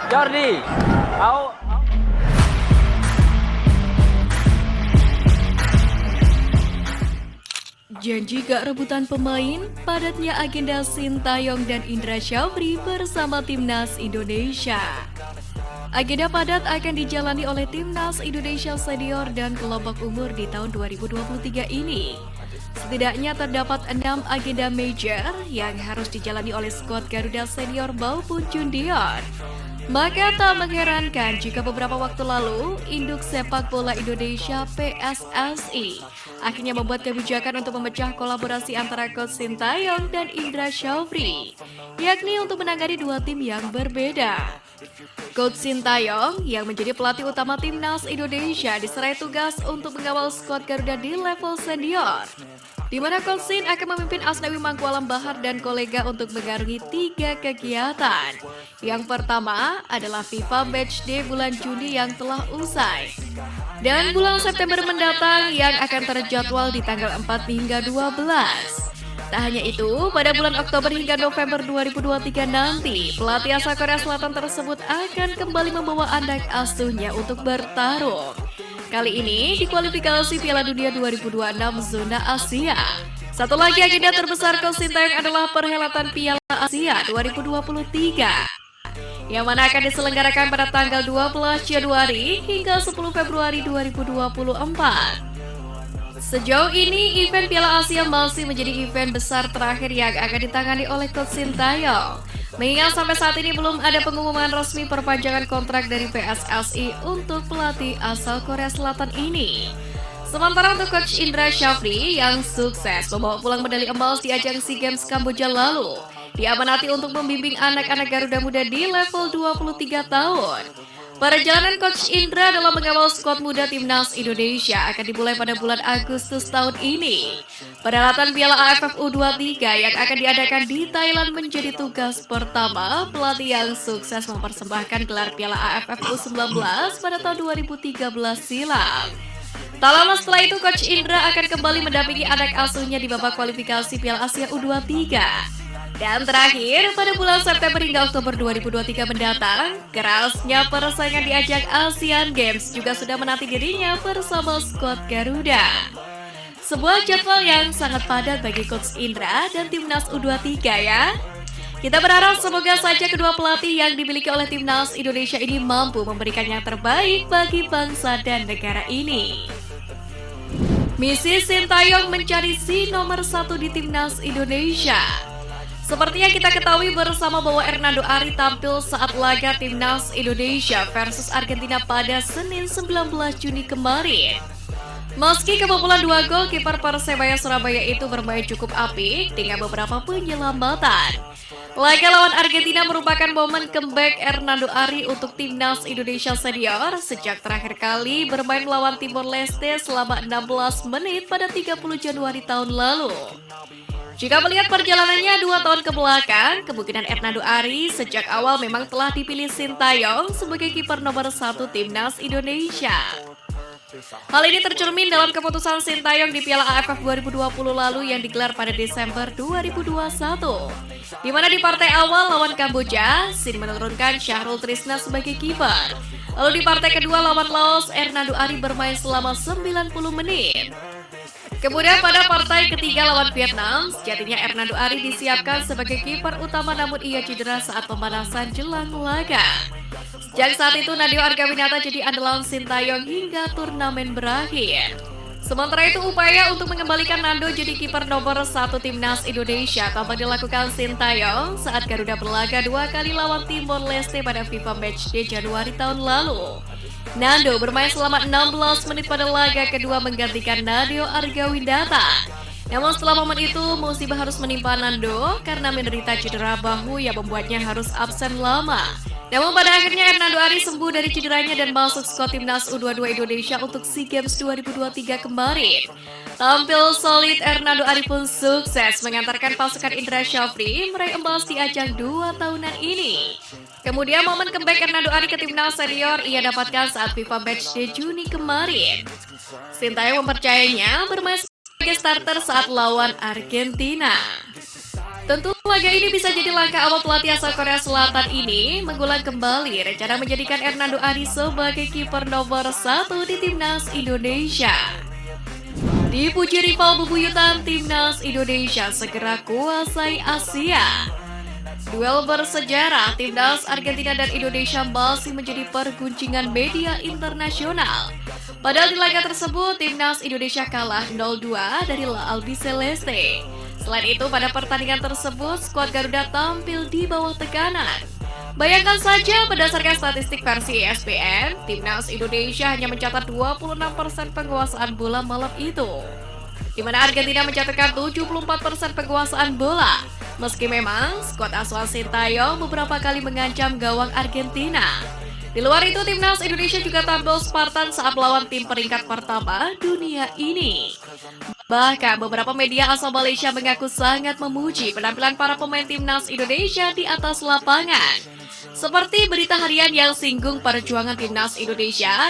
Jordi, kau Janji gak rebutan pemain, padatnya agenda Sintayong dan Indra Syafri bersama Timnas Indonesia. Agenda padat akan dijalani oleh Timnas Indonesia Senior dan kelompok umur di tahun 2023 ini. Setidaknya terdapat 6 agenda major yang harus dijalani oleh skuad Garuda Senior maupun Junior. Maka tak mengherankan jika beberapa waktu lalu, Induk Sepak Bola Indonesia PSSI akhirnya membuat kebijakan untuk memecah kolaborasi antara Coach Sintayong dan Indra Syafri, yakni untuk menangani dua tim yang berbeda. Coach Sintayong yang menjadi pelatih utama Timnas Indonesia diserai tugas untuk mengawal skuad Garuda di level senior, di mana Coach Sin akan memimpin Asnawi Mangkualam Bahar dan kolega untuk mengarungi 3 kegiatan. Yang pertama adalah FIFA Matchday bulan Juni yang telah usai, dan bulan September mendatang yang akan terjadwal di tanggal 4 hingga 12. Tak hanya itu, pada bulan Oktober hingga November 2023 nanti, pelatih asal Korea Selatan tersebut akan kembali membawa anak asuhnya untuk bertarung. Kali ini di kualifikasi Piala Dunia 2026 zona Asia. Satu lagi agenda terbesar Coach Sintayong adalah perhelatan Piala Asia 2023, yang mana akan diselenggarakan pada tanggal 12 Januari hingga 10 Februari 2024. Sejauh ini, event Piala Asia masih menjadi event besar terakhir yang akan ditangani oleh Coach Sintayong. Mengingat sampai saat ini belum ada pengumuman resmi perpanjangan kontrak dari PSSI untuk pelatih asal Korea Selatan ini. Sementara untuk Coach Indra Syafri yang sukses membawa pulang medali emas di ajang SEA Games Kamboja lalu, diamanati untuk membimbing anak-anak Garuda Muda di level 23 tahun. Perjalanan Coach Indra dalam mengawal skuad muda Timnas Indonesia akan dimulai pada bulan Agustus tahun ini. Perhelatan Piala AFF U23 yang akan diadakan di Thailand menjadi tugas pertama pelatih yang sukses mempersembahkan gelar Piala AFF U19 pada tahun 2013 silam. Tak lama setelah itu, Coach Indra akan kembali mendampingi anak asuhnya di babak kualifikasi Piala Asia U23. Dan terakhir, pada bulan September hingga Oktober 2023 mendatang, kerasnya persaingan di ajang Asian Games juga sudah menanti dirinya bersama skuad Garuda. Sebuah jadwal yang sangat padat bagi Coach Indra dan Timnas U23 ya. Kita berharap semoga saja kedua pelatih yang dimiliki oleh Timnas Indonesia ini mampu memberikan yang terbaik bagi bangsa dan negara ini. Misi Sintayong mencari si nomor 1 di Timnas Indonesia. Seperti yang kita ketahui bersama bahwa Hernando Ari tampil saat laga Timnas Indonesia versus Argentina pada Senin 19 Juni kemarin. Meski kebobolan 2 gol, kiper Persebaya Surabaya itu bermain cukup apik dengan beberapa penyelamatan. Laga lawan Argentina merupakan momen comeback Hernando Ari untuk Timnas Indonesia Senior sejak terakhir kali bermain melawan Timor Leste selama 16 menit pada 30 Januari tahun lalu. Jika melihat perjalanannya 2 tahun ke belakang, kemungkinan Hernando Ari sejak awal memang telah dipilih Sintayong sebagai kiper nomor 1 Timnas Indonesia. Hal ini tercermin dalam keputusan Sintayong di Piala AFF 2020 lalu yang digelar pada Desember 2021. Di mana di partai awal lawan Kamboja, Sin menurunkan Syahrul Trisna sebagai kiper. Lalu di partai kedua lawan Laos, Hernando Ari bermain selama 90 menit. Kemudian pada partai ketiga lawan Vietnam, sejatinya Hernando Ari disiapkan sebagai kiper utama namun ia cedera saat pemanasan jelang laga. Sejak saat itu Nadeo Argawinata jadi andalan Sintayong hingga turnamen berakhir. Sementara itu upaya untuk mengembalikan Nando jadi kiper nomor 1 Timnas Indonesia tampak dilakukan Sintayong saat Garuda berlaga 2 kali lawan Timor Leste pada FIFA Matchday Januari tahun lalu. Nando bermain selama 16 menit pada laga kedua menggantikan Nadeo Argawinata. Namun setelah momen itu, musibah harus menimpa Nando karena menderita cedera bahu yang membuatnya harus absen lama. Namun pada akhirnya Hernando Ari sembuh dari cederanya dan masuk skuad Timnas U22 Indonesia untuk SEA Games 2023 kemarin. Tampil solid, Hernando Ari pun sukses mengantarkan pasukan Indra Syafri meraih emas di ajang 2 tahunan ini. Kemudian momen comeback Hernando Ari ke Timnas Senior ia dapatkan saat FIFA Matchday Juni kemarin. Sintayong mempercayainya bermain sebagai starter saat lawan Argentina. Tentu laga ini bisa jadi langkah awal pelatih asal Korea Selatan ini mengulang kembali rencana menjadikan Hernando Ari sebagai kiper nomor 1 di Timnas Indonesia. Dipuji rival bebuyutan, Timnas Indonesia segera kuasai Asia. Duel bersejarah Timnas Argentina dan Indonesia masih menjadi perguncingan media internasional. Padahal di laga tersebut, Timnas Indonesia kalah 0-2 dari La Albiceleste. Selain itu, pada pertandingan tersebut, skuad Garuda tampil di bawah tekanan. Bayangkan saja, berdasarkan statistik versi ESPN, Timnas Indonesia hanya mencatat 26% penguasaan bola malam itu, di mana Argentina mencatatkan 74% penguasaan bola. Meski memang, skuad asuhan Sintayong beberapa kali mengancam gawang Argentina. Di luar itu, Timnas Indonesia juga tampil Spartan saat melawan tim peringkat pertama dunia ini. Bahkan beberapa media asal Malaysia mengaku sangat memuji penampilan para pemain Timnas Indonesia di atas lapangan. Seperti berita harian yang singgung perjuangan Timnas Indonesia